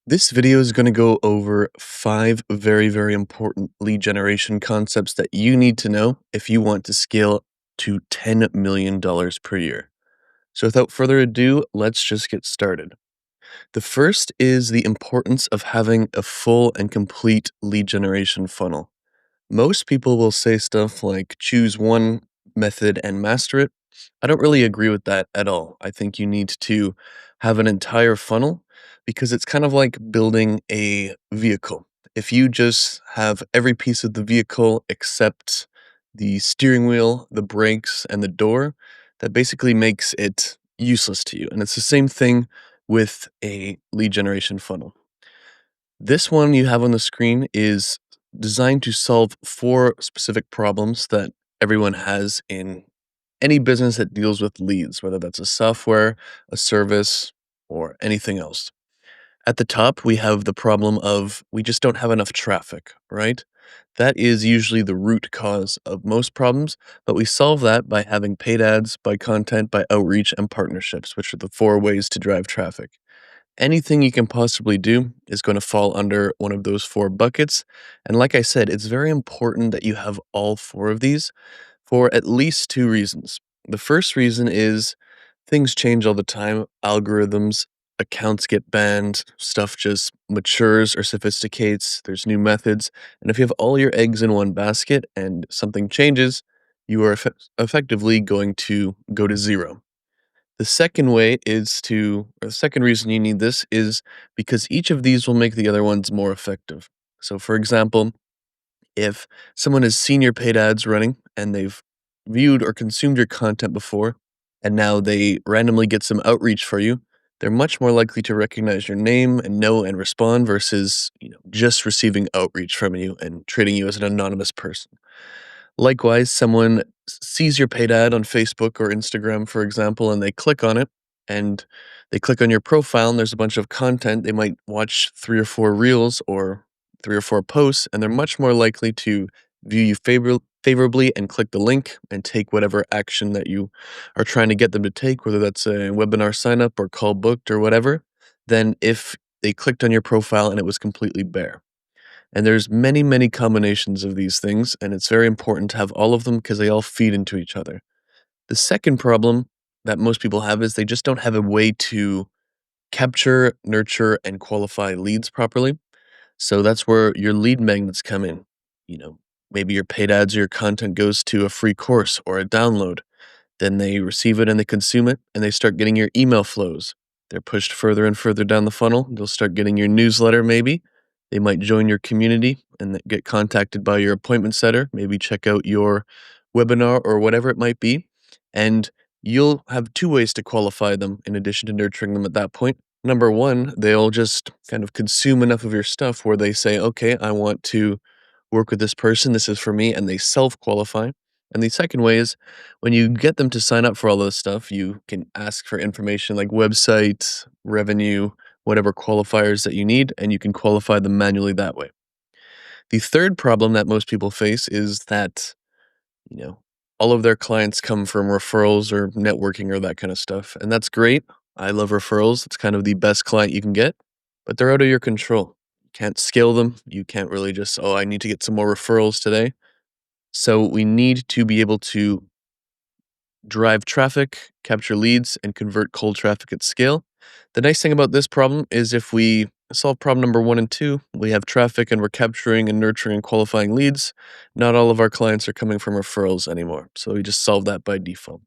This video is going to go over five very important lead generation concepts that you need to know if you want to scale to $10 million per year. So, without further ado, let's just get started. The first is the importance of having a full and complete lead generation funnel. Most people will say stuff like choose one method and master it. I don't really agree with that at all. I think you need to have an entire funnel because it's kind of like building a vehicle. If you just have every piece of the vehicle except the steering wheel, the brakes, and the door, that basically makes it useless to you. And it's the same thing with a lead generation funnel. This one you have on the screen is designed to solve four specific problems that everyone has in any business that deals with leads, whether that's a software, a service, or anything else. At the top, we have the problem of we just don't have enough traffic, right? That is usually the root cause of most problems, but we solve that by having paid ads, by content, by outreach, and partnerships, which are the four ways to drive traffic. Anything you can possibly do is going to fall under one of those four buckets. And like I said, it's very important that you have all four of these for at least two reasons. The first reason is things change all the time, algorithms, accounts get banned, stuff just matures or sophisticates, there's new methods. And if you have all your eggs in one basket and something changes, you are effectively going to go to zero. The second way is or the second reason you need this is because each of these will make the other ones more effective. So, for example, if someone has seen your paid ads running and they've viewed or consumed your content before, and now they randomly get some outreach for you, they're much more likely to recognize your name and know and respond versus just receiving outreach from you and treating you as an anonymous person. Likewise, someone sees your paid ad on Facebook or Instagram, for example, and they click on it and they click on your profile and there's a bunch of content. They might watch three or four reels or three or four posts, and they're much more likely to view you favorably and click the link and take whatever action that you are trying to get them to take, whether that's a webinar sign up or call booked or whatever, than if they clicked on your profile and it was completely bare. And there's many combinations of these things, and it's very important to have all of them because they all feed into each other. The second problem that most people have is they just don't have a way to capture, nurture, and qualify leads properly. So that's where your lead magnets come in. You know, maybe your paid ads or your content goes to a free course or a download. Then they receive it and they consume it and they start getting your email flows. They're pushed further and further down the funnel. They'll start getting your newsletter, maybe. They might join your community and get contacted by your appointment setter, maybe check out your webinar or whatever it might be. And you'll have two ways to qualify them in addition to nurturing them at that point. Number one, they'll just kind of consume enough of your stuff where they say, okay, I want to work with this person. This is for me. And they self qualify. And the second way is when you get them to sign up for all this stuff, you can ask for information like website, revenue, whatever qualifiers that you need, and you can qualify them manually that way. The third problem that most people face is that, you know, all of their clients come from referrals or networking or that kind of stuff. And that's great. I love referrals. It's kind of the best client you can get, but they're out of your control. You can't scale them. You can't really just, oh, I need to get some more referrals today. So we need to be able to drive traffic, capture leads, and convert cold traffic at scale. The nice thing about this problem is if we solve problem number one and two, we have traffic and we're capturing and nurturing and qualifying leads. Not all of our clients are coming from referrals anymore. So we just solve that by default.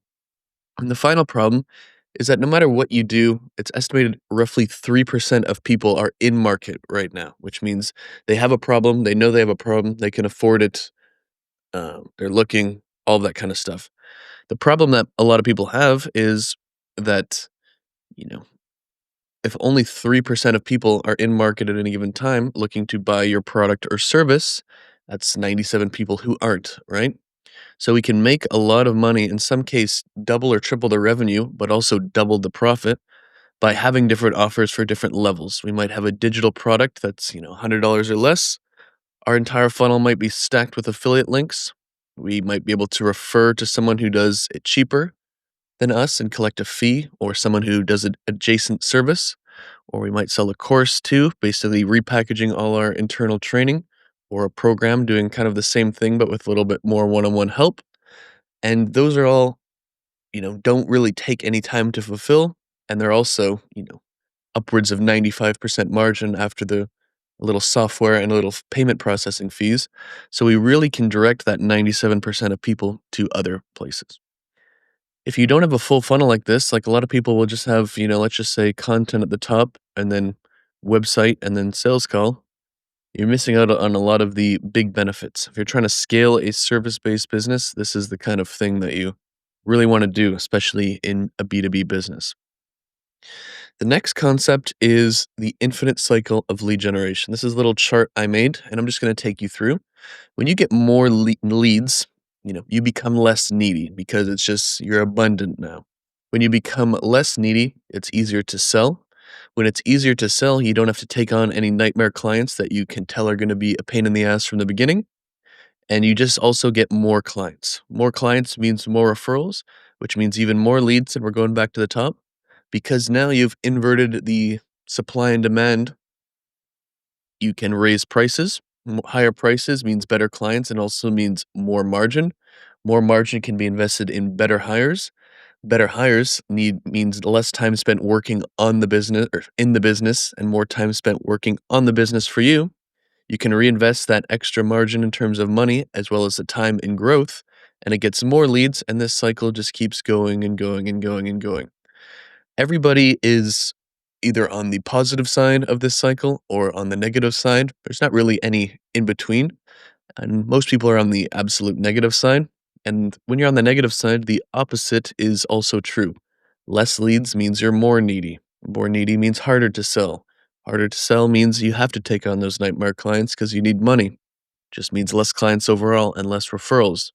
And the final problem is that no matter what you do, it's estimated roughly 3% of people are in market right now, which means they have a problem, they know they have a problem, they can afford it, they're looking, all of that kind of stuff. The problem that a lot of people have is that, you know, if only 3% of people are in market at any given time looking to buy your product or service, that's 97 people who aren't, right? So we can make a lot of money, in some case, double or triple the revenue, but also double the profit by having different offers for different levels. We might have a digital product that's, $100 or less. Our entire funnel might be stacked with affiliate links. We might be able to refer to someone who does it cheaper than us and collect a fee, or someone who does an adjacent service. or we might sell a course too, basically repackaging all our internal training, or a program doing kind of the same thing but with a little bit more one-on-one help. And those are all, don't really take any time to fulfill, and they're also, upwards of 95% margin after the little software and a little payment processing fees. So we really can direct that 97% of people to other places. If you don't have a full funnel like this, like a lot of people will just have, let's just say content at the top and then website and then sales call, you're missing out on a lot of the big benefits. If you're trying to scale a service based business, this is the kind of thing that you really want to do, especially in a B2B business. The next concept is the infinite cycle of lead generation. This is a little chart I made, and I'm just going to take you through. When you get more leads, you become less needy because it's just you're abundant now. When you become less needy, it's easier to sell. When it's easier to sell, you don't have to take on any nightmare clients that you can tell are going to be a pain in the ass from the beginning. And you just also get more clients. More clients means more referrals, which means even more leads. And we're going back to the top because now you've inverted the supply and demand. You can raise prices. Higher prices means better clients and also means more margin. More margin can be invested in better hires. Better hires means less time spent working on the business or in the business and more time spent working on the business for you. You can reinvest that extra margin in terms of money as well as the time in growth, and it gets more leads, and this cycle just keeps going and going and going and going. Everybody is either on the positive side of this cycle or on the negative side. There's not really any in between. And most people are on the absolute negative side. And when you're on the negative side, the opposite is also true. Less leads means you're more needy. More needy means harder to sell. Harder to sell means you have to take on those nightmare clients because you need money. Just means less clients overall and less referrals.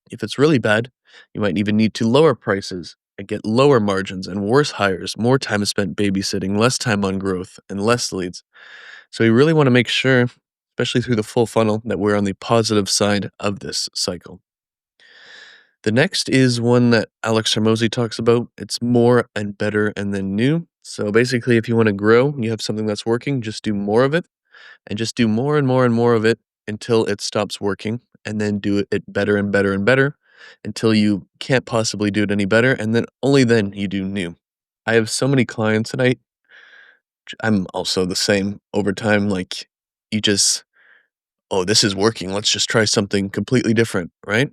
If it's really bad, you might even need to lower prices and get lower margins and worse hires, more time spent babysitting, less time on growth, and less leads. So you really want to make sure, especially through the full funnel, that we're on the positive side of this cycle. The next is one that Alex Hermosi talks about. It's more and better and then new. So basically, if you want to grow, you have something that's working, just do more of it and just do more and more and more of it until it stops working, and then do it better and better and better until you can't possibly do it any better. And then only then you do new. I have so many clients, and I'm also the same over time. Like, you just, oh, this is working. Let's just try something completely different, right?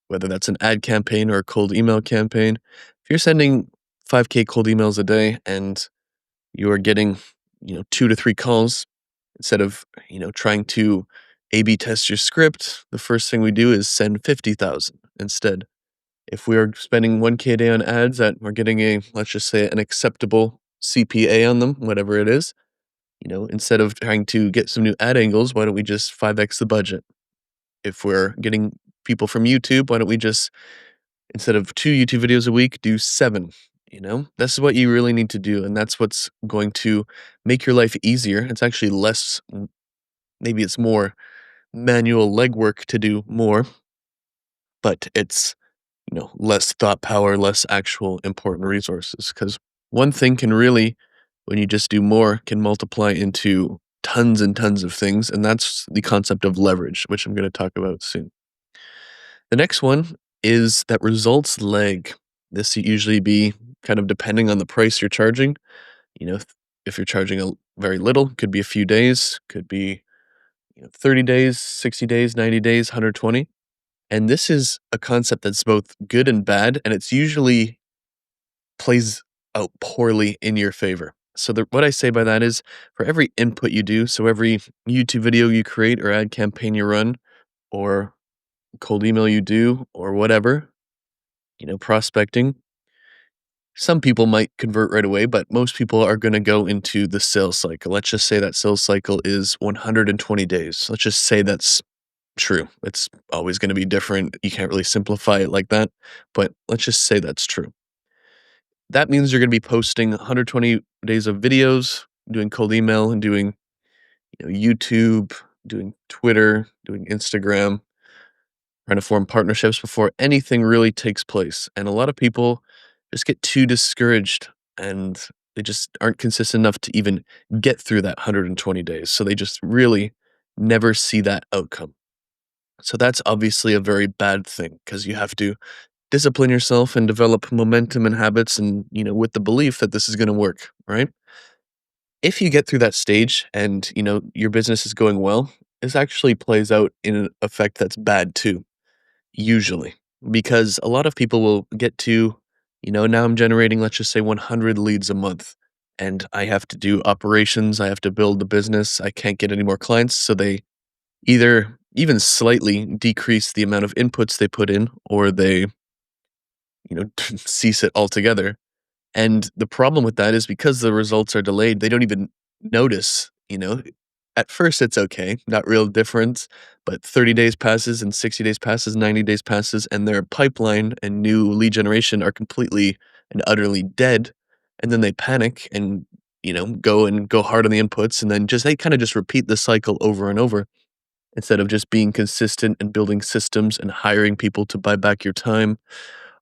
Whether that's an ad campaign or a cold email campaign. If you're sending 5K cold emails a day and you are getting, 2 to 3 calls instead of, trying to A/B test your script, the first thing we do is send 50,000 instead. If we are spending 1K a day on ads that we're getting let's just say an acceptable CPA on them, whatever it is, instead of trying to get some new ad angles, why don't we just 5x the budget? If we're getting people from YouTube, why don't we just, instead of 2 YouTube videos a week, do 7? This is what you really need to do. And that's what's going to make your life easier. It's actually less, maybe it's more manual legwork to do more, but it's, less thought power, less actual important resources. Because one thing can really, when you just do more, can multiply into tons and tons of things. And that's the concept of leverage, which I'm going to talk about soon. The next one is that results lag. This usually be kind of depending on the price you're charging. You know, if if you're charging a very little, could be a few days, could be 30 days, 60 days, 90 days, 120. And this is a concept that's both good and bad, and it's usually plays out poorly in your favor. So what I say by that is for every input you do, so every YouTube video you create or ad campaign you run or cold email you do or whatever, prospecting, some people might convert right away, but most people are going to go into the sales cycle. Let's just say that sales cycle is 120 days. Let's just say that's true. It's always going to be different. You can't really simplify it like that, but let's just say that's true. That means you're going to be posting 120 days of videos, doing cold email and doing YouTube, doing Twitter, doing Instagram, trying to form partnerships before anything really takes place. And a lot of people just get too discouraged and They just aren't consistent enough to even get through that 120 days. So they just really never see that outcome. So that's obviously a very bad thing because you have to discipline yourself and develop momentum and habits and, with the belief that this is going to work, right? If you get through that stage and, your business is going well, this actually plays out in an effect that's bad too, usually, because a lot of people will get to, now I'm generating, let's just say 100 leads a month and I have to do operations. I have to build the business. I can't get any more clients. So they either even slightly decrease the amount of inputs they put in or they, cease it altogether. And the problem with that is because the results are delayed, they don't even notice. At first it's okay, not real difference, but 30 days passes and 60 days passes, 90 days passes, and their pipeline and new lead generation are completely and utterly dead. And then they panic and, go hard on the inputs and then just they kind of just repeat the cycle over and over instead of just being consistent and building systems and hiring people to buy back your time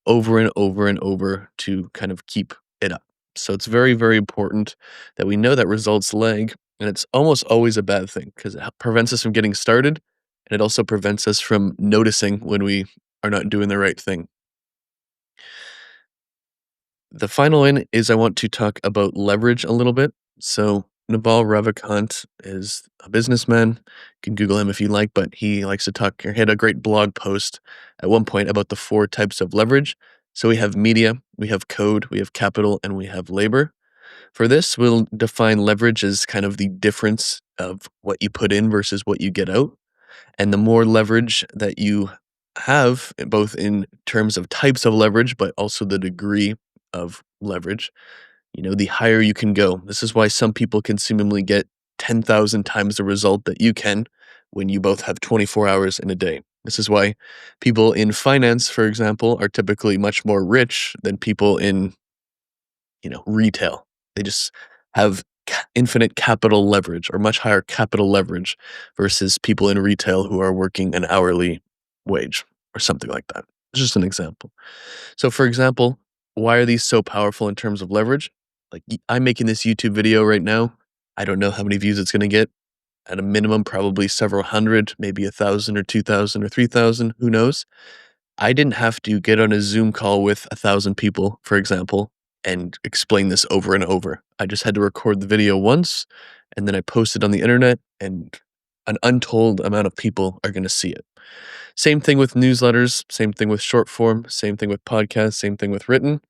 over and over and over to kind of keep it up. So it's very, very important that we know that results lag, and it's almost always a bad thing because it prevents us from getting started, and it also prevents us from noticing when we are not doing the right thing. The final one is I want to talk about leverage a little bit. So Naval Ravikant is a businessman. You can Google him if you like, but he likes to talk. He had a great blog post at one point about the four types of leverage. So we have media, we have code, we have capital, and we have labor. For this, we'll define leverage as kind of the difference of what you put in versus what you get out. And the more leverage that you have, both in terms of types of leverage, but also the degree of leverage, the higher you can go. This is why some people can seemingly get 10,000 times the result that you can when you both have 24 hours in a day. This is why people in finance, for example, are typically much more rich than people in, retail. They just have infinite capital leverage or much higher capital leverage versus people in retail who are working an hourly wage or something like that. It's just an example. So, for example, why are these so powerful in terms of leverage? Like, I'm making this YouTube video right now. I don't know how many views it's going to get. At a minimum, probably several hundred, maybe 1,000 or 2,000 or 3,000. Who knows? I didn't have to get on a Zoom call with 1,000 people, for example, and explain this over and over. I just had to record the video once, and then I post it on the internet, and an untold amount of people are going to see it. Same thing with newsletters, same thing with short form, same thing with podcasts, same thing with written.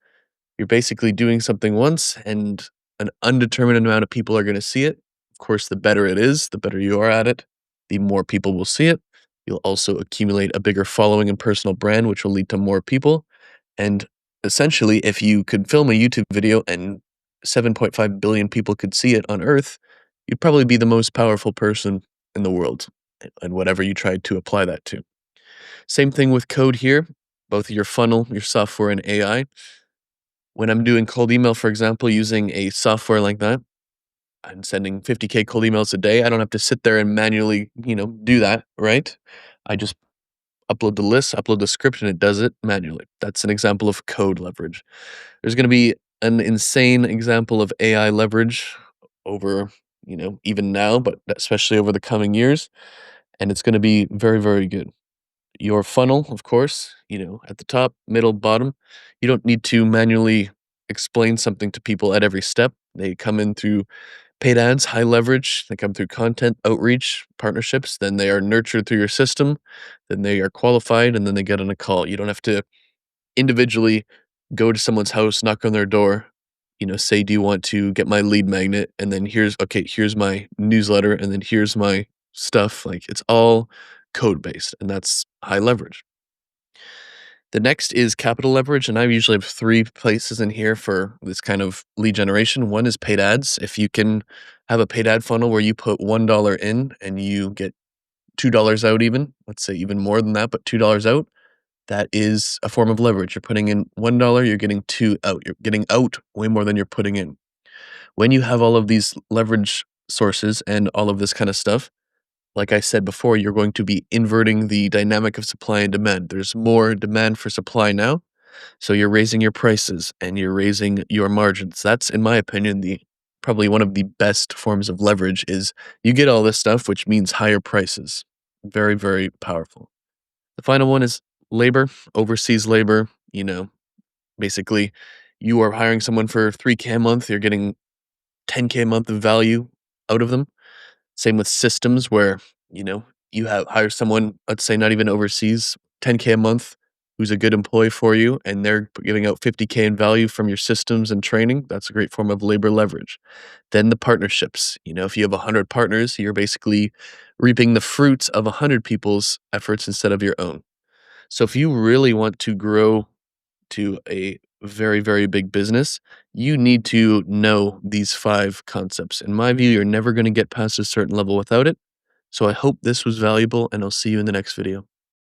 You're basically doing something once, and an undetermined amount of people are going to see it. Of course, the better it is, the better you are at it, the more people will see it. You'll also accumulate a bigger following and personal brand, which will lead to more people. And essentially, if you could film a YouTube video and 7.5 billion people could see it on Earth, you'd probably be the most powerful person in the world and whatever you tried to apply that to. Same thing with code here, both your funnel, your software, and AI. When I'm doing cold email, for example, using a software like that, I'm sending 50K cold emails a day. I don't have to sit there and manually, do that, right? I just upload the list, upload the script, and it does it manually. That's an example of code leverage. There's going to be an insane example of AI leverage over, even now, but especially over the coming years. And it's going to be very, very good. Your funnel, of course, at the top, middle, bottom. You don't need to manually explain something to people at every step. They come in through paid ads, high leverage. They come through content, outreach, partnerships. Then they are nurtured through your system. Then they are qualified, and then they get on a call. You don't have to individually go to someone's house, knock on their door, say, "Do you want to get my lead magnet?" And then here's my newsletter, and then here's my stuff. Like it's all code based, and that's high leverage. The next is capital leverage, and I usually have three places in here for this kind of lead generation. One is paid ads. If you can have a paid ad funnel where you put $1 in and you get $2 out, even let's say even more than that, but $2 out, that is a form of leverage. You're putting in $1, you're getting two out. You're getting out way more than you're putting in. When you have all of these leverage sources and all of this kind of stuff, like I said before, you're going to be inverting the dynamic of supply and demand. There's more demand for supply now, So you're raising your prices and you're raising your margins. That's, in my opinion, the probably one of the best forms of leverage is you get all this stuff, which means higher prices. Very, very powerful. The final one is labor, overseas labor. Basically, you are hiring someone for 3K a month, you're getting 10K a month of value out of them. Same with systems where, you know, you have hire someone, let's say not even overseas, 10K a month, who's a good employee for you, and they're giving out 50K in value from your systems and training. That's a great form of labor leverage. Then the partnerships. If you have 100 partners, you're basically reaping the fruits of 100 people's efforts instead of your own. So if you really want to grow to a very, very big business, you need to know these 5 concepts. In my view, you're never gonna get past a certain level without it. So I hope this was valuable, and I'll see you in the next video.